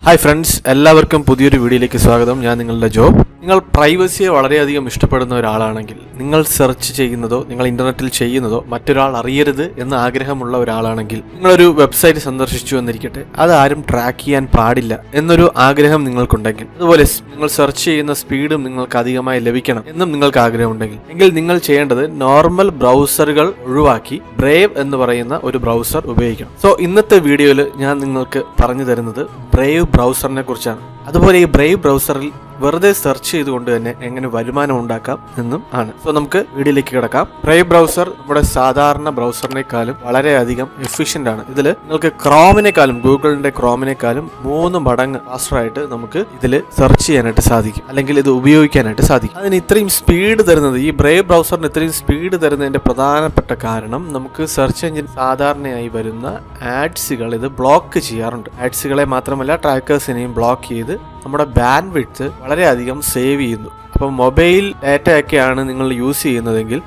Hi friends, എല്ലാവർക്കും പുതിയൊരു വീഡിയോയിലേക്ക് സ്വാഗതം. ഞാൻ നിങ്ങളുടെ ജോബ്. നിങ്ങൾ പ്രൈവസിയെ വളരെയധികം ഇഷ്ടപ്പെടുന്ന ഒരാളാണെങ്കിൽ, നിങ്ങൾ സെർച്ച് ചെയ്യുന്നതോ നിങ്ങൾ ഇന്റർനെറ്റിൽ ചെയ്യുന്നതോ മറ്റൊരാൾ അറിയരുത് എന്ന് ആഗ്രഹമുള്ള ഒരാളാണെങ്കിൽ, നിങ്ങളൊരു വെബ്സൈറ്റ് സന്ദർശിച്ചു എന്നിരിക്കട്ടെ, അത് ആരും ട്രാക്ക് ചെയ്യാൻ പാടില്ല എന്നൊരു ആഗ്രഹം നിങ്ങൾക്കുണ്ടെങ്കിൽ, അതുപോലെ നിങ്ങൾ സെർച്ച് ചെയ്യുന്ന സ്പീഡും നിങ്ങൾക്ക് അധികമായി ലഭിക്കണം എന്നും നിങ്ങൾക്ക് ആഗ്രഹമുണ്ടെങ്കിൽ, എങ്കിൽ നിങ്ങൾ ചെയ്യേണ്ടത് നോർമൽ ബ്രൗസറുകൾ ഒഴിവാക്കി ബ്രേവ് എന്ന് പറയുന്ന ഒരു ബ്രൗസർ ഉപയോഗിക്കണം. സോ ഇന്നത്തെ വീഡിയോയിൽ ഞാൻ നിങ്ങൾക്ക് പറഞ്ഞു തരുന്നത് ബ്രേവ് ബ്രൗസറിനെ കുറിച്ചാണ്. അതുപോലെ ഈ ബ്രേവ് ബ്രൗസറിൽ വെറുതെ സെർച്ച് ചെയ്തുകൊണ്ട് തന്നെ എങ്ങനെ വരുമാനം ഉണ്ടാക്കാം എന്നും ആണ്. സോ നമുക്ക് വീഡിയോയിലേക്ക് കിടക്കാം. ബ്രേവ് ബ്രൗസർ നമ്മുടെ സാധാരണ ബ്രൗസറിനേക്കാളും വളരെയധികം എഫിഷ്യന്റ് ആണ്. ഇതിൽ നിങ്ങൾക്ക് ക്രോമിനേക്കാളും, ഗൂഗിളിന്റെ ക്രോമിനേക്കാളും 3 മടങ്ങ് ഫാസ്റ്റർ ആയിട്ട് നമുക്ക് ഇതിൽ സെർച്ച് ചെയ്യാനായിട്ട് സാധിക്കും, അല്ലെങ്കിൽ ഇത് ഉപയോഗിക്കാനായിട്ട് സാധിക്കും. അതിന് ഇത്രയും സ്പീഡ് തരുന്നത്, ഈ ബ്രേവ് ബ്രൗസറിന് ഇത്രയും സ്പീഡ് തരുന്നതിന്റെ പ്രധാനപ്പെട്ട കാരണം, നമുക്ക് സെർച്ച് എഞ്ചിൻ സാധാരണയായി വരുന്ന ആഡ്സുകൾ ഇത് ബ്ലോക്ക് ചെയ്യാറുണ്ട്. ആഡ്സുകളെ മാത്രമല്ല ട്രാക്കേഴ്സിനെയും ബ്ലോക്ക് ചെയ്ത് നമ്മുടെ ബാൻഡ് വിഡ്ത്ത് വളരെയധികം സേവ് ചെയ്യുന്നു. അപ്പം മൊബൈൽ ഡാറ്റയൊക്കെയാണ് നിങ്ങൾ യൂസ് ചെയ്യുന്നതെങ്കിൽ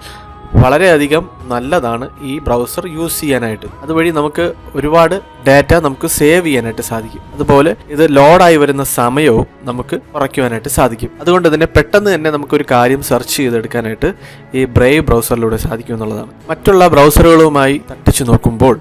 വളരെയധികം നല്ലതാണ് ഈ ബ്രൗസർ യൂസ് ചെയ്യാനായിട്ട്. അതുവഴി നമുക്ക് ഒരുപാട് ഡാറ്റ നമുക്ക് സേവ് ചെയ്യാനായിട്ട് സാധിക്കും. അതുപോലെ ഇത് ലോഡായി വരുന്ന സമയവും നമുക്ക് കുറയ്ക്കുവാനായിട്ട് സാധിക്കും. അതുകൊണ്ട് തന്നെ പെട്ടെന്ന് തന്നെ നമുക്കൊരു കാര്യം സെർച്ച് ചെയ്തെടുക്കാനായിട്ട് ഈ ബ്രേവ് ബ്രൗസറിലൂടെ സാധിക്കും എന്നുള്ളതാണ്. മറ്റുള്ള ബ്രൗസറുകളുമായി തട്ടിച്ചു നോക്കുമ്പോൾ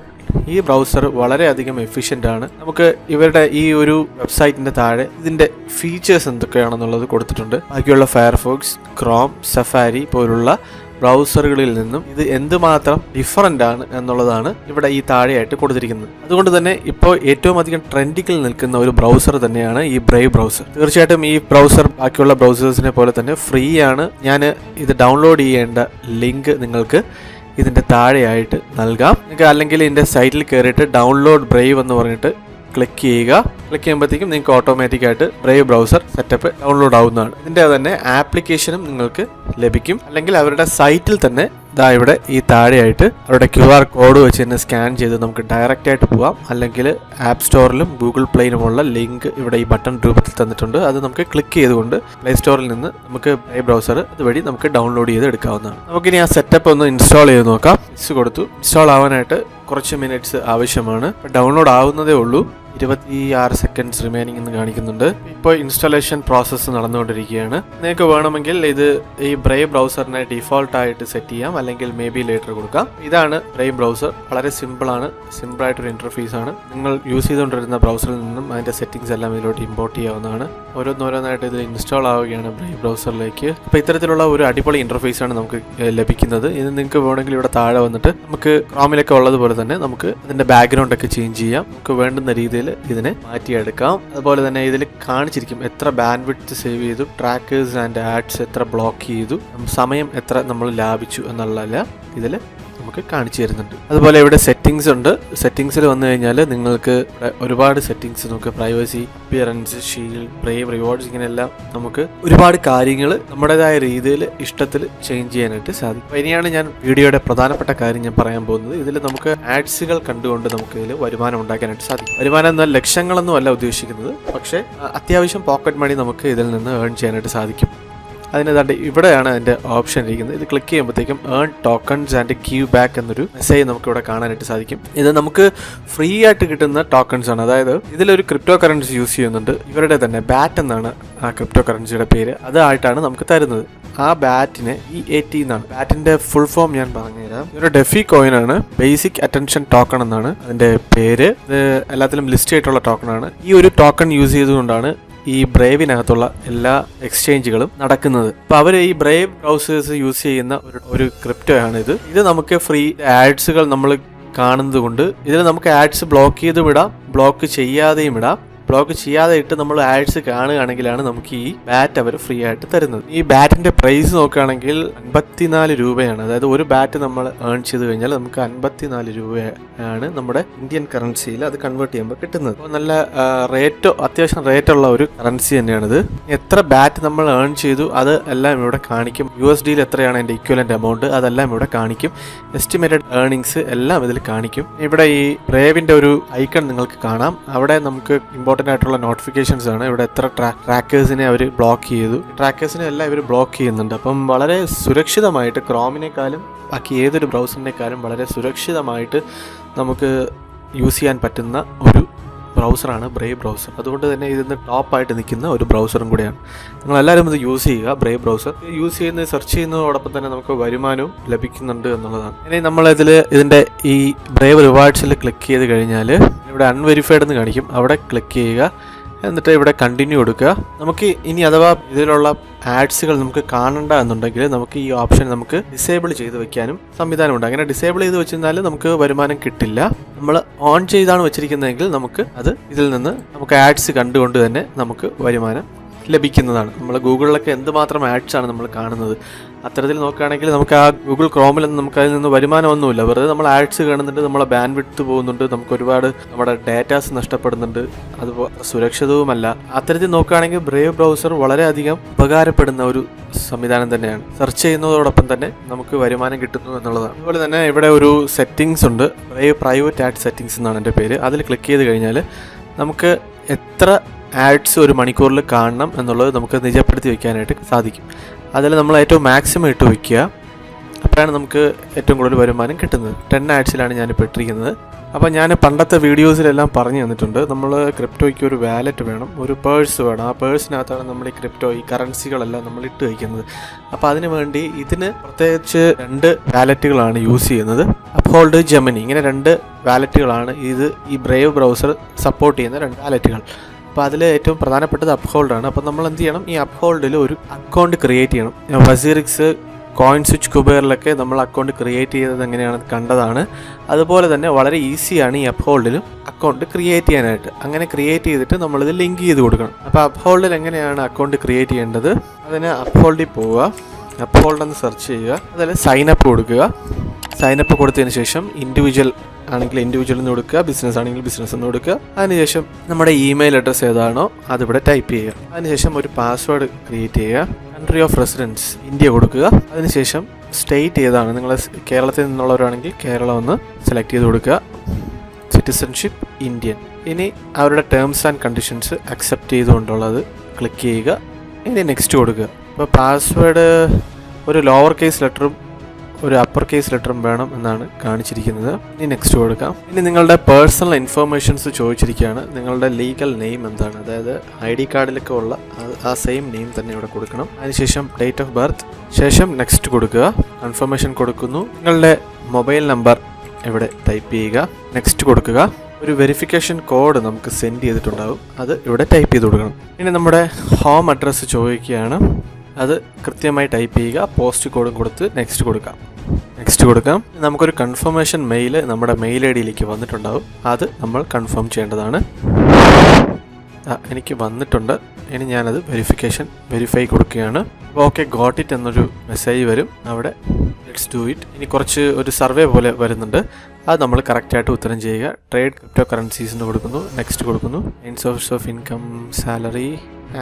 ഈ ബ്രൗസർ വളരെയധികം എഫിഷ്യൻ്റ് ആണ്. നമുക്ക് ഇവരുടെ ഈ ഒരു വെബ്സൈറ്റിന്റെ താഴെ ഇതിന്റെ ഫീച്ചേഴ്സ് എന്തൊക്കെയാണെന്നുള്ളത് കൊടുത്തിട്ടുണ്ട്. ബാക്കിയുള്ള ഫയർഫോക്സ്, ക്രോം, സഫാരി പോലുള്ള ബ്രൗസറുകളിൽ നിന്നും ഇത് എന്തുമാത്രം ഡിഫറൻ്റ് ആണ് എന്നുള്ളതാണ് ഇവിടെ ഈ താഴെയായിട്ട് കൊടുത്തിരിക്കുന്നത്. അതുകൊണ്ട് തന്നെ ഇപ്പോൾ ഏറ്റവും അധികം ട്രെൻഡിങ്ങിൽ നിൽക്കുന്ന ഒരു ബ്രൗസർ തന്നെയാണ് ഈ ബ്രേവ് ബ്രൗസർ. തീർച്ചയായിട്ടും ഈ ബ്രൗസർ ബാക്കിയുള്ള ബ്രൗസേഴ്സിനെ പോലെ തന്നെ ഫ്രീ ആണ്. ഞാൻ ഇത് ഡൗൺലോഡ് ചെയ്യേണ്ട ലിങ്ക് നിങ്ങൾക്ക് ഇതിൻ്റെ താഴെയായിട്ട് നൽകാം. നിങ്ങൾക്ക് അല്ലെങ്കിൽ ഇതിൻ്റെ സൈറ്റിൽ കയറിയിട്ട് ഡൗൺലോഡ് ബ്രേവ് എന്ന് പറഞ്ഞിട്ട് ക്ലിക്ക് ചെയ്യുക. ക്ലിക്ക് ചെയ്യുമ്പോഴത്തേക്കും നിങ്ങൾക്ക് ഓട്ടോമാറ്റിക്കായിട്ട് ബ്രേവ് ബ്രൗസർ സെറ്റപ്പ് ഡൗൺലോഡ് ആവുന്നതാണ്. ഇതിൻ്റെ തന്നെ ആപ്ലിക്കേഷനും നിങ്ങൾക്ക് ലഭിക്കും. അല്ലെങ്കിൽ അവരുടെ സൈറ്റിൽ തന്നെ ഇവിടെ ഈ താഴെയായിട്ട് അവരുടെ QR കോഡ് വെച്ച് തന്നെ സ്കാൻ ചെയ്ത് നമുക്ക് ഡയറക്റ്റ് ആയിട്ട് പോവാം. അല്ലെങ്കിൽ ആപ്പ് സ്റ്റോറിലും ഗൂഗിൾ പ്ലേയിലുമുള്ള ലിങ്ക് ഇവിടെ ഈ ബട്ടൺ രൂപത്തിൽ തന്നിട്ടുണ്ട്. അത് നമുക്ക് ക്ലിക്ക് ചെയ്തുകൊണ്ട് പ്ലേ സ്റ്റോറിൽ നിന്ന് നമുക്ക് ബ്രേവ് ബ്രൗസർ അതുവഴി നമുക്ക് ഡൗൺലോഡ് ചെയ്ത് എടുക്കാവുന്നതാണ്. നമുക്കിനി ആ സെറ്റപ്പ് ഒന്ന് ഇൻസ്റ്റാൾ ചെയ്ത് നോക്കാം. കൊടുത്തു. ഇൻസ്റ്റാൾ ആവാനായിട്ട് കുറച്ച് മിനിറ്റ്സ് ആവശ്യമാണ്. ഡൗൺലോഡ് ആവുന്നതേ ഉള്ളൂ. 26 സെക്കൻഡ്സ് റിമൈനിങ് എന്ന് കാണിക്കുന്നുണ്ട്. ഇപ്പോൾ ഇൻസ്റ്റാളേഷൻ പ്രോസസ്സ് നടന്നുകൊണ്ടിരിക്കുകയാണ്. നിങ്ങൾക്ക് വേണമെങ്കിൽ ഇത് ഈ ബ്രേവ് ബ്രൗസറിനെ ഡിഫോൾട്ട് ആയിട്ട് സെറ്റ് ചെയ്യാം, അല്ലെങ്കിൽ മേ ബി ലേറ്റർ കൊടുക്കാം. ഇതാണ് ബ്രേവ് ബ്രൗസർ. വളരെ സിമ്പിളാണ്, സിമ്പിളായിട്ടൊരു ഇന്റർഫേസ് ആണ്. നിങ്ങൾ യൂസ് ചെയ്തുകൊണ്ടിരുന്ന ബ്രൗസറിൽ നിന്നും അതിന്റെ സെറ്റിംഗ്സ് എല്ലാം ഇതിലോട്ട് ഇമ്പോർട്ട് ചെയ്യാവുന്നതാണ്. ഓരോന്നോരോന്നായിട്ട് ഇത് ഇൻസ്റ്റാൾ ആവുകയാണ് ബ്രേവ് ബ്രൗസറിലേക്ക്. അപ്പോൾ ഇത്തരത്തിലുള്ള ഒരു അടിപൊളി ഇന്റർഫേസ് ആണ് നമുക്ക് ലഭിക്കുന്നത്. ഇത് നിങ്ങൾക്ക് വേണമെങ്കിൽ ഇവിടെ താഴെ വന്നിട്ട് നമുക്ക് ക്രോമിലൊക്കെ ഉള്ളതുപോലെ തന്നെ നമുക്ക് അതിന്റെ ബാക്ക്ഗ്രൗണ്ട് ഒക്കെ ചേഞ്ച് ചെയ്യാം. നമുക്ക് വേണ്ടുന്ന രീതിയിൽ ഇതിനെ മാറ്റിയെടുക്കാം. അതുപോലെ തന്നെ ഇതിൽ കാണിച്ചിരിക്കും എത്ര ബാൻഡ് വിഡ്ത്ത് സേവ് ചെയ്തു, ട്രാക്കേഴ്സ് ആൻഡ് ആഡ്സ് എത്ര ബ്ലോക്ക് ചെയ്തു, സമയം എത്ര നമ്മൾ ലാഭിച്ചു എന്നുള്ള ഇതിൽ നമുക്ക് കാണിച്ചു തരുന്നുണ്ട്. അതുപോലെ ഇവിടെ സെറ്റിംഗ്സ് ഉണ്ട്. സെറ്റിംഗ്സിൽ വന്നു കഴിഞ്ഞാൽ നിങ്ങൾക്ക് ഒരുപാട് സെറ്റിംഗ്സ്, നമുക്ക് privacy, appearance, shield, Brave, rewards, ഇങ്ങനെയെല്ലാം നമുക്ക് ഒരുപാട് കാര്യങ്ങൾ നമ്മുടേതായ രീതിയിൽ ഇഷ്ടത്തിൽ ചേഞ്ച് ചെയ്യാനായിട്ട് സാധിക്കും. അപ്പോൾ ഇനിയാണ് ഞാൻ വീഡിയോയുടെ പ്രധാനപ്പെട്ട കാര്യം ഞാൻ പറയാൻ പോകുന്നത്. ഇതിൽ നമുക്ക് ആഡ്സുകൾ കണ്ടുകൊണ്ട് നമുക്ക് ഇതിൽ വരുമാനം ഉണ്ടാക്കാനായിട്ട് സാധിക്കും. വരുമാനം എന്നാൽ ലക്ഷങ്ങളൊന്നും അല്ല ഉദ്ദേശിക്കുന്നത്, പക്ഷേ അത്യാവശ്യം പോക്കറ്റ് മണി നമുക്ക് ഇതിൽ നിന്ന് ഏൺ ചെയ്യാനായിട്ട് സാധിക്കും. അതിനേതാണ്ട് ഇവിടെയാണ് അതിൻ്റെ ഓപ്ഷൻ ഇരിക്കുന്നത്. ഇത് ക്ലിക്ക് ചെയ്യുമ്പോഴത്തേക്കും earn tokens and give back എന്നൊരു മെസ്സേജ് നമുക്ക് ഇവിടെ കാണാനായിട്ട് സാധിക്കും. ഇത് നമുക്ക് ഫ്രീ ആയിട്ട് കിട്ടുന്ന ടോക്കൺസ് ആണ്. അതായത് ഇതിലൊരു ക്രിപ്റ്റോ കറൻസി യൂസ് ചെയ്യുന്നുണ്ട്. ഇവരുടെ തന്നെ ബാറ്റ് എന്നാണ് ആ ക്രിപ്റ്റോ കറൻസിയുടെ പേര്. അതായിട്ടാണ് നമുക്ക് തരുന്നത്. ആ ബാറ്റിന് EAT എന്നാണ്. ബാറ്റിന്റെ ഫുൾ ഫോം ഞാൻ പറഞ്ഞുതരാം. ഒരു ഡെഫി കോയിൻ ആണ്. ബേസിക് അറ്റൻഷൻ ടോക്കൺ എന്നാണ് അതിന്റെ പേര്. ഇത് എല്ലാത്തിലും ലിസ്റ്റ് ആയിട്ടുള്ള ടോക്കൺ ആണ്. ഈ ഒരു ടോക്കൺ യൂസ് ചെയ്തുകൊണ്ടാണ് ഈ ബ്രേവിനകത്തുള്ള എല്ലാ എക്സ്ചേഞ്ചുകളും നടക്കുന്നത്. അപ്പോൾ അവർ ഈ ബ്രേവ് ബ്രൗസേഴ്സ് യൂസ് ചെയ്യുന്ന ഒരു ക്രിപ്റ്റോ ആണ് ഇത്. ഇത് നമുക്ക് ഫ്രീ ആഡ്സുകൾ നമ്മൾ കാണുന്നത് കൊണ്ട് ഇതിൽ നമുക്ക് ആഡ്സ് ബ്ലോക്ക് ചെയ്ത് വിടാം, ബ്ലോക്ക് ചെയ്യാതെയും വിടാം. ബ്ലോക്ക് ചെയ്യാതെ ഇട്ട് നമ്മൾ ആഡ്സ് കാണുകയാണെങ്കിലാണ് നമുക്ക് ഈ ബാറ്റ് അവർ ഫ്രീ ആയിട്ട് തരുന്നത്. ഈ ബാറ്റിന്റെ പ്രൈസ് നോക്കുകയാണെങ്കിൽ 54 രൂപയാണ്. അതായത് ഒരു ബാറ്റ് നമ്മൾ ഏൺ ചെയ്ത് കഴിഞ്ഞാൽ നമുക്ക് 54 രൂപയാണ് നമ്മുടെ ഇന്ത്യൻ കറൻസിയിൽ അത് കൺവേർട്ട് ചെയ്യുമ്പോൾ കിട്ടുന്നത്. അപ്പോൾ നല്ല അത്യാവശ്യം റേറ്റുള്ള ഒരു കറൻസി തന്നെയാണിത്. എത്ര ബാറ്റ് നമ്മൾ ഏൺ ചെയ്തു അത് എല്ലാം ഇവിടെ കാണിക്കും. USD എത്രയാണ് അതിന്റെ ഇക്വലന്റ് എമൗണ്ട് അതെല്ലാം ഇവിടെ കാണിക്കും. എസ്റ്റിമേറ്റഡ് ഏർണിങ്സ് എല്ലാം ഇതിൽ കാണിക്കും. ഇവിടെ ഈ ബ്രേവിന്റെ ഒരു ഐക്കൺ നിങ്ങൾക്ക് കാണാം. അവിടെ നമുക്ക് ഇമ്പോർട്ടൻ്റ് ആയിട്ടുള്ള നോട്ടിഫിക്കേഷൻസ് ആണ്. ഇവിടെ എത്ര ട്രാക്കേഴ്സിനെ അവർ ബ്ലോക്ക് ചെയ്തു, ട്രാക്കേഴ്സിനെ എല്ലാം ഇവർ ബ്ലോക്ക് ചെയ്യുന്നുണ്ട്. അപ്പം വളരെ സുരക്ഷിതമായിട്ട്, ക്രോമിനേക്കാളും ബാക്കി ഏതൊരു ബ്രൗസറിനേക്കാളും വളരെ സുരക്ഷിതമായിട്ട് നമുക്ക് യൂസ് ചെയ്യാൻ പറ്റുന്ന ഒരു ബ്രൗസറാണ് ബ്രേവ് ബ്രൗസർ. അതുകൊണ്ട് തന്നെ ഇതിന് ടോപ്പായിട്ട് നിൽക്കുന്ന ഒരു ബ്രൗസറും കൂടിയാണ്. നിങ്ങളെല്ലാവരും ഇത് യൂസ് ചെയ്യുക. ബ്രേവ് ബ്രൗസർ യൂസ് ചെയ്യുന്നത് സെർച്ച് ചെയ്യുന്നതോടൊപ്പം തന്നെ നമുക്ക് വരുമാനവും ലഭിക്കുന്നുണ്ട് എന്നുള്ളതാണ്. ഇനി നമ്മളിതിൽ ഇതിൻ്റെ ഈ ബ്രേവ് റിവാർഡ്സിൽ ക്ലിക്ക് ചെയ്ത് കഴിഞ്ഞാൽ ഇവിടെ അൺവെരിഫൈഡ് എന്ന് കാണിക്കും. അവിടെ ക്ലിക്ക് ചെയ്യുക. എന്നിട്ട് ഇവിടെ കണ്ടിന്യൂ കൊടുക്കുക. നമുക്ക് ഇനി അഥവാ ഇതിലുള്ള ആഡ്സുകൾ നമുക്ക് കാണണ്ട എന്നുണ്ടെങ്കിൽ നമുക്ക് ഈ ഓപ്ഷൻ നമുക്ക് ഡിസേബിൾ ചെയ്ത് വെക്കാനും സംവിധാനമുണ്ട്. അങ്ങനെ ഡിസേബിൾ ചെയ്ത് വെച്ചിരുന്നാൽ നമുക്ക് വരുമാനം കിട്ടില്ല. നമ്മൾ ഓൺ ചെയ്താണ് വെച്ചിരിക്കുന്നതെങ്കിൽ നമുക്ക് ഇതിൽ നിന്ന് നമുക്ക് ആഡ്സ് കണ്ടുകൊണ്ട് തന്നെ നമുക്ക് വരുമാനം ലഭിക്കുന്നതാണ്. നമ്മൾ ഗൂഗിളിലൊക്കെ എന്തുമാത്രം ആഡ്സാണ് നമ്മൾ കാണുന്നത്. അത്തരത്തിൽ നോക്കുകയാണെങ്കിൽ നമുക്ക് ആ ഗൂഗിൾ ക്രോമിലൊന്നും നമുക്ക് അതിൽ നിന്ന് വരുമാനമൊന്നുമില്ല. വെറുതെ നമ്മൾ ആഡ്സ് കാണുന്നുണ്ട്, നമ്മളെ ബാൻഡ് വിഡ്ത്ത് പോകുന്നുണ്ട്, നമുക്ക് ഒരുപാട് നമ്മുടെ ഡാറ്റാസ് നഷ്ടപ്പെടുന്നുണ്ട്, അതുപോലെ സുരക്ഷിതവുമല്ല. അത്തരത്തിൽ നോക്കുകയാണെങ്കിൽ ബ്രേവ് ബ്രൗസർ വളരെയധികം ഉപകാരപ്പെടുന്ന ഒരു സംവിധാനം തന്നെയാണ്. സെർച്ച് ചെയ്യുന്നതോടൊപ്പം തന്നെ നമുക്ക് വരുമാനം കിട്ടുന്നു എന്നുള്ളതാണ്. അതുപോലെ തന്നെ ഇവിടെ ഒരു സെറ്റിങ്സ് ഉണ്ട്, ബ്രേവ് പ്രൈവറ്റ് ആഡ് സെറ്റിങ്സ് എന്നാണ് എൻ്റെ പേര്. അതിൽ ക്ലിക്ക് ചെയ്ത് കഴിഞ്ഞാൽ നമുക്ക് എത്ര ആഡ്സ് ഒരു മണിക്കൂറിൽ കാണണം എന്നുള്ളത് നമുക്ക് നിജപ്പെടുത്തി വയ്ക്കാനായിട്ട് സാധിക്കും. അതിൽ നമ്മൾ ഏറ്റവും മാക്സിമം ഇട്ട് വയ്ക്കുക. അപ്പോഴാണ് നമുക്ക് ഏറ്റവും കൂടുതൽ വരുമാനം കിട്ടുന്നത്. 10 ആഡ്സിലാണ് ഞാനിപ്പോൾ ഇട്ടിരിക്കുന്നത്. അപ്പോൾ ഞാൻ പണ്ടത്തെ വീഡിയോസിലെല്ലാം പറഞ്ഞു തന്നിട്ടുണ്ട്, നമ്മൾ ക്രിപ്റ്റോയ്ക്ക് ഒരു വാലറ്റ് വേണം, ഒരു പേഴ്സ് വേണം. ആ പേഴ്സിനകത്താണ് നമ്മൾ ഈ ക്രിപ്റ്റോ, ഈ കറൻസികളെല്ലാം നമ്മൾ ഇട്ട് വയ്ക്കുന്നത്. അപ്പോൾ അതിന് വേണ്ടി ഇതിന് പ്രത്യേകിച്ച് 2 വാലറ്റുകളാണ് യൂസ് ചെയ്യുന്നത്. അപ്ഹോൾഡ്, ജെമിനി, ഇങ്ങനെ 2 വാലറ്റുകളാണ് ഈ ബ്രേവ് ബ്രൗസർ സപ്പോർട്ട് ചെയ്യുന്ന 2 വാലറ്റുകൾ. അപ്പോൾ അതിൽ ഏറ്റവും പ്രധാനപ്പെട്ടത് അപ്ഹോൾഡാണ്. അപ്പോൾ നമ്മൾ എന്ത് ചെയ്യണം, ഈ അപ്ഹോൾഡിൽ ഒരു അക്കൗണ്ട് ക്രിയേറ്റ് ചെയ്യണം. വസീറിക്സ്, കോയിൻ സ്വിച്ച്, കുബേറിലൊക്കെ നമ്മൾ അക്കൗണ്ട് ക്രിയേറ്റ് ചെയ്തത് എങ്ങനെയാണെന്ന് കണ്ടതാണ്. അതുപോലെ തന്നെ വളരെ ഈസിയാണ് ഈ അപ്ഹോൾഡിലും അക്കൗണ്ട് ക്രിയേറ്റ് ചെയ്യാനായിട്ട്. അങ്ങനെ ക്രിയേറ്റ് ചെയ്തിട്ട് നമ്മളിത് ലിങ്ക് ചെയ്ത് കൊടുക്കണം. അപ്പോൾ അപ്ഹോൾഡിൽ എങ്ങനെയാണ് അക്കൗണ്ട് ക്രിയേറ്റ് ചെയ്യേണ്ടത്, അതിന് അപ്ഹോൾഡിൽ പോവുക, അപ്ഹോൾഡ് എന്ന് സെർച്ച് ചെയ്യുക, അതിൽ സൈനപ്പ് കൊടുക്കുക. സൈനപ്പ് കൊടുത്തതിന് ശേഷം ഇൻഡിവിജ്വൽ ആണെങ്കിൽ ഇൻഡിവിജ്വൽ എന്ന് കൊടുക്കുക, ബിസിനസ് ആണെങ്കിൽ ബിസിനസ് എന്ന് കൊടുക്കുക. അതിനുശേഷം നമ്മുടെ ഇമെയിൽ അഡ്രസ്സ് ഏതാണോ അതിവിടെ ടൈപ്പ് ചെയ്യുക. അതിനുശേഷം ഒരു പാസ്വേഡ് ക്രിയേറ്റ് ചെയ്യുക. കൺട്രി ഓഫ് റെസിഡൻസ് ഇന്ത്യ കൊടുക്കുക. അതിനുശേഷം സ്റ്റേറ്റ് ഏതാണ്, നിങ്ങൾ കേരളത്തിൽ നിന്നുള്ളവരാണെങ്കിൽ കേരളം ഒന്ന് സെലക്ട് ചെയ്ത് കൊടുക്കുക. Citizenship Indian. ഇനി അവരുടെ ടേംസ് ആൻഡ് കണ്ടീഷൻസ് അക്സെപ്റ്റ് ചെയ്തുകൊണ്ടുള്ളത് ക്ലിക്ക് ചെയ്യുക. ഇനി നെക്സ്റ്റ് കൊടുക്കുക. അപ്പോൾ പാസ്വേഡ് ഒരു ലോവർ കേസ് ലെറ്ററും ഒരു അപ്പർ കേസ് ലെറ്ററും വേണം എന്നാണ് കാണിച്ചിരിക്കുന്നത്. ഇനി നെക്സ്റ്റ് കൊടുക്കാം. ഇനി നിങ്ങളുടെ പേഴ്സണൽ ഇൻഫർമേഷൻസ് ചോദിച്ചിരിക്കുകയാണ്. നിങ്ങളുടെ ലീഗൽ നെയിം എന്താണ്, അതായത് ID കാർഡിലൊക്കെ ഉള്ള ആ സെയിം നെയിം തന്നെ ഇവിടെ കൊടുക്കണം. അതിനുശേഷം ഡേറ്റ് ഓഫ് ബർത്ത്, ശേഷം നെക്സ്റ്റ് കൊടുക്കുക. കൺഫർമേഷൻ കൊടുക്കുന്നു. നിങ്ങളുടെ മൊബൈൽ നമ്പർ ഇവിടെ ടൈപ്പ് ചെയ്യുക. നെക്സ്റ്റ് കൊടുക്കുക. ഒരു വെരിഫിക്കേഷൻ കോഡ് നമുക്ക് സെൻഡ് ചെയ്തിട്ടുണ്ടാകും, അത് ഇവിടെ ടൈപ്പ് ചെയ്ത് കൊടുക്കണം. ഇനി നമ്മുടെ ഹോം അഡ്രസ്സ് ചോദിക്കുകയാണ്, അത് കൃത്യമായി ടൈപ്പ് ചെയ്യുക. പോസ്റ്റ് കോഡും കൊടുത്ത് നെക്സ്റ്റ് കൊടുക്കാം. നെക്സ്റ്റ് കൊടുക്കാം. നമുക്കൊരു കൺഫർമേഷൻ മെയിൽ നമ്മുടെ മെയിൽ ID വന്നിട്ടുണ്ടാവും, അത് നമ്മൾ കൺഫേം ചെയ്യേണ്ടതാണ്. എനിക്ക് വന്നിട്ടുണ്ട്. ഇനി ഞാനത് വെരിഫൈ കൊടുക്കുകയാണ്. ഓക്കെ ഗോട്ട് ഇറ്റ് എന്നൊരു മെസ്സേജ് വരും. അവിടെ ലെറ്റ്സ് ഡു ഇറ്റ്. ഇനി ഒരു സർവേ പോലെ വരുന്നുണ്ട്, അത് നമ്മൾ കറക്റ്റായിട്ട് ഉത്തരം ചെയ്യുക. ട്രേഡ് ക്രിപ്റ്റോ കറൻസീസ് എന്ന് കൊടുക്കുന്നു. നെക്സ്റ്റ് കൊടുക്കുന്നു. Source of income, salary,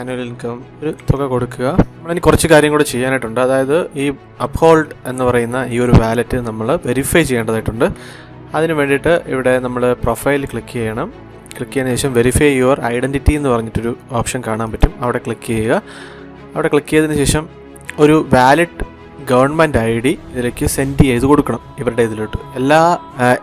annual income, ഒരു തുക കൊടുക്കുക. നമ്മളിനി കുറച്ച് കാര്യം കൂടെ ചെയ്യാനായിട്ടുണ്ട്. അതായത് ഈ അപ്ഹോൾഡ് എന്ന് പറയുന്ന ഈ ഒരു വാലറ്റ് നമ്മൾ വെരിഫൈ ചെയ്യേണ്ടതായിട്ടുണ്ട്. അതിന് വേണ്ടിയിട്ട് ഇവിടെ നമ്മൾ പ്രൊഫൈൽ ക്ലിക്ക് ചെയ്യണം. ക്ലിക്ക് ചെയ്തതിന് ശേഷം വെരിഫൈ യുവർ ഐഡൻറ്റിറ്റി എന്ന് പറഞ്ഞിട്ടൊരു ഓപ്ഷൻ കാണാൻ പറ്റും. അവിടെ ക്ലിക്ക് ചെയ്യുക. അവിടെ ക്ലിക്ക് ചെയ്തതിന് ശേഷം ഒരു വാലിഡ് ഗവൺമെൻറ് ID ഇതിലേക്ക് സെൻഡ് ചെയ്ത് കൊടുക്കണം. ഇവരുടെ ഇതിലോട്ട് എല്ലാ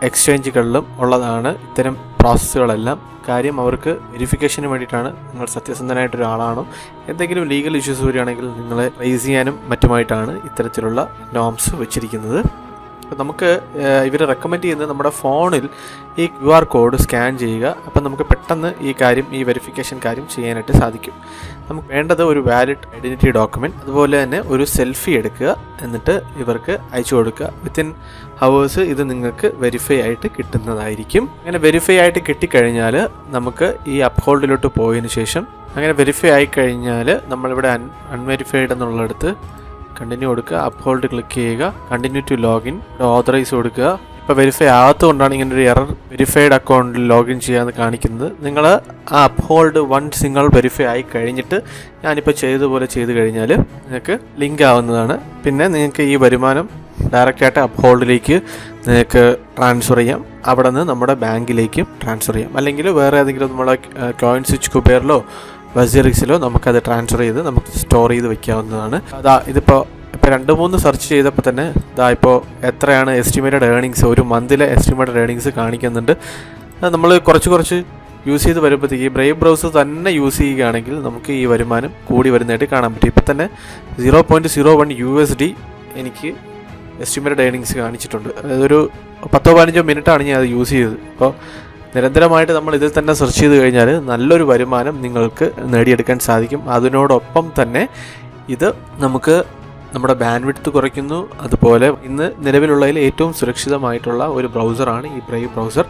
എക്സ്ചേഞ്ചുകളിലും ഉള്ളതാണ് ഇത്തരം പ്രോസസ്സുകളെല്ലാം. കാര്യം അവർക്ക് വെരിഫിക്കേഷന് വേണ്ടിയിട്ടാണ്, നിങ്ങൾ സത്യസന്ധനായിട്ടൊരാളാണോ, എന്തെങ്കിലും ലീഗൽ ഇഷ്യൂസ് വരികയാണെങ്കിൽ നിങ്ങളെ റേസ് ചെയ്യാനും മറ്റുമായിട്ടാണ് ഇത്തരത്തിലുള്ള നോംസ് വെച്ചിരിക്കുന്നത്. നമുക്ക് ഇവർ റെക്കമെൻഡ് ചെയ്യുന്നത് നമ്മുടെ ഫോണിൽ ഈ QR കോഡ് സ്കാൻ ചെയ്യുക. അപ്പം നമുക്ക് പെട്ടെന്ന് ഈ വെരിഫിക്കേഷൻ കാര്യം ചെയ്യാനായിട്ട് സാധിക്കും. നമുക്ക് വേണ്ടത് ഒരു വാലിഡ് ഐഡൻറ്റിറ്റി ഡോക്യുമെൻറ്റ്, അതുപോലെ തന്നെ ഒരു സെൽഫി എടുക്കുക, എന്നിട്ട് ഇവർക്ക് അയച്ചു കൊടുക്കുക. വിത്തിൻ ഹവേഴ്സ് ഇത് നിങ്ങൾക്ക് വെരിഫൈ ആയിട്ട് കിട്ടുന്നതായിരിക്കും. അങ്ങനെ വെരിഫൈ ആയിട്ട് കിട്ടിക്കഴിഞ്ഞാൽ നമുക്ക് ഈ അപ്ഹോൾഡിലോട്ട് പോയതിന് ശേഷം, അങ്ങനെ വെരിഫൈ ആയിക്കഴിഞ്ഞാൽ നമ്മളിവിടെ അൺവെരിഫൈഡ് എന്നുള്ളിടത്ത് കണ്ടിന്യൂ കൊടുക്കുക. അപ്ഹോൾഡ് ക്ലിക്ക് ചെയ്യുക. കണ്ടിന്യൂ ടു ലോഗിൻ, ഓതറൈസ് കൊടുക്കുക. ഇപ്പോൾ വെരിഫൈ ആകാത്തതുകൊണ്ടാണ് ഇങ്ങനെ ഒരു എറർ വെരിഫൈഡ് അക്കൗണ്ടിൽ ലോഗിൻ ചെയ്യാമെന്ന് കാണിക്കുന്നത്. നിങ്ങൾ ആ അപ്ഹോൾഡ് വൺസ് നിങ്ങൾ വെരിഫൈ ആയി കഴിഞ്ഞിട്ട് ഞാനിപ്പോൾ ചെയ്തതുപോലെ ചെയ്ത് കഴിഞ്ഞാൽ നിങ്ങൾക്ക് ലിങ്ക് ആവുന്നതാണ്. പിന്നെ നിങ്ങൾക്ക് ഈ വരുമാനം ഡയറക്റ്റായിട്ട് അപ്ഹോൾഡിലേക്ക് നിങ്ങൾക്ക് ട്രാൻസ്ഫർ ചെയ്യാം. അവിടെ നിന്ന് നമ്മുടെ ബാങ്കിലേക്കും ട്രാൻസ്ഫർ ചെയ്യാം. അല്ലെങ്കിൽ വേറെ ഏതെങ്കിലും നമ്മുടെ കോയിൻ സ്വിച്ച് കുബേറിലോ വസീറിക്സിലോ നമുക്കത് ട്രാൻസ്ഫർ ചെയ്ത് നമുക്ക് സ്റ്റോർ ചെയ്ത് വെക്കാവുന്നതാണ്. ഇതിപ്പോൾ 2-3 സെർച്ച് ചെയ്തപ്പോൾ തന്നെ ഇപ്പോൾ എത്രയാണ് എസ്റ്റിമേറ്റഡ് ഏർണിങ്സ്, ഒരു മന്തിലെ എസ്റ്റിമേറ്റഡ് ഏർണിങ്സ് കാണിക്കുന്നുണ്ട്. നമ്മൾ കുറച്ച് യൂസ് ചെയ്ത് വരുമ്പോഴത്തേക്ക് ബ്രേവ് ബ്രൗസർ തന്നെ യൂസ് ചെയ്യുകയാണെങ്കിൽ നമുക്ക് ഈ വരുമാനം കൂടി വരുന്നതായിട്ട് കാണാൻ പറ്റും. ഇപ്പം തന്നെ 0.01 USD എനിക്ക് എസ്റ്റിമേറ്റഡ് ഏർണിങ്സ് കാണിച്ചിട്ടുണ്ട്. അതൊരു 10-15 മിനിറ്റാണ് ഞാൻ അത് യൂസ് ചെയ്തത്. അപ്പോൾ നിരന്തരമായിട്ട് നമ്മൾ ഇതിൽ തന്നെ സെർച്ച് ചെയ്ത് കഴിഞ്ഞാൽ നല്ലൊരു വരുമാനം നിങ്ങൾക്ക് നേടിയെടുക്കാൻ സാധിക്കും. അതിനോടൊപ്പം തന്നെ ഇത് നമുക്ക് നമ്മുടെ ബാൻഡ് വിഡ്ത്ത് കുറയ്ക്കുന്നു. അതുപോലെ ഇന്ന് നിലവിലുള്ളതിൽ ഏറ്റവും സുരക്ഷിതമായിട്ടുള്ള ഒരു ബ്രൗസറാണ് ഈ ബ്രേവ് ബ്രൗസർ.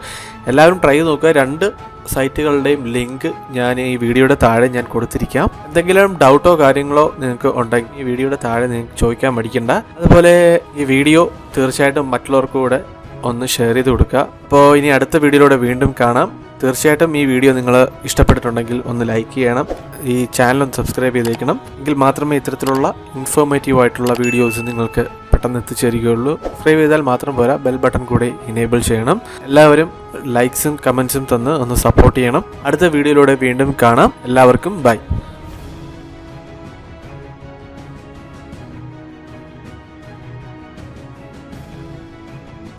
എല്ലാവരും ട്രൈ ചെയ്ത് നോക്കുക. 2 സൈറ്റുകളുടെയും ലിങ്ക് ഞാൻ ഈ വീഡിയോയുടെ താഴെ ഞാൻ കൊടുത്തിരിക്കാം. എന്തെങ്കിലും ഡൗട്ടോ കാര്യങ്ങളോ നിങ്ങൾക്ക് ഉണ്ടെങ്കിൽ ഈ വീഡിയോയുടെ താഴെ നിങ്ങൾക്ക് ചോദിക്കാൻ മടിക്കണ്ട. അതുപോലെ ഈ വീഡിയോ തീർച്ചയായിട്ടും മറ്റുള്ളവർക്ക് കൂടെ ഒന്ന് ഷെയർ ചെയ്ത് കൊടുക്കുക. അപ്പോൾ ഇനി അടുത്ത വീഡിയോയിലൂടെ വീണ്ടും കാണാം. തീർച്ചയായിട്ടും ഈ വീഡിയോ നിങ്ങൾ ഇഷ്ടപ്പെട്ടിട്ടുണ്ടെങ്കിൽ ഒന്ന് ലൈക്ക് ചെയ്യണം, ഈ ചാനൽ ഒന്ന് സബ്സ്ക്രൈബ് ചെയ്തേക്കണം. എങ്കിൽ മാത്രമേ ഇത്തരത്തിലുള്ള ഇൻഫോർമേറ്റീവ് ആയിട്ടുള്ള വീഡിയോസ് നിങ്ങൾക്ക് പെട്ടെന്ന് എത്തിച്ചേരുകയുള്ളൂ. സബ്സ്ക്രൈബ് ചെയ്താൽ മാത്രം പോരാ, ബെൽ ബട്ടൺ കൂടെ ഇനേബിൾ ചെയ്യണം. എല്ലാവരും ലൈക്സും കമൻസും തന്ന് ഒന്ന് സപ്പോർട്ട് ചെയ്യണം. അടുത്ത വീഡിയോയിലൂടെ വീണ്ടും കാണാം. എല്ലാവർക്കും ബൈ.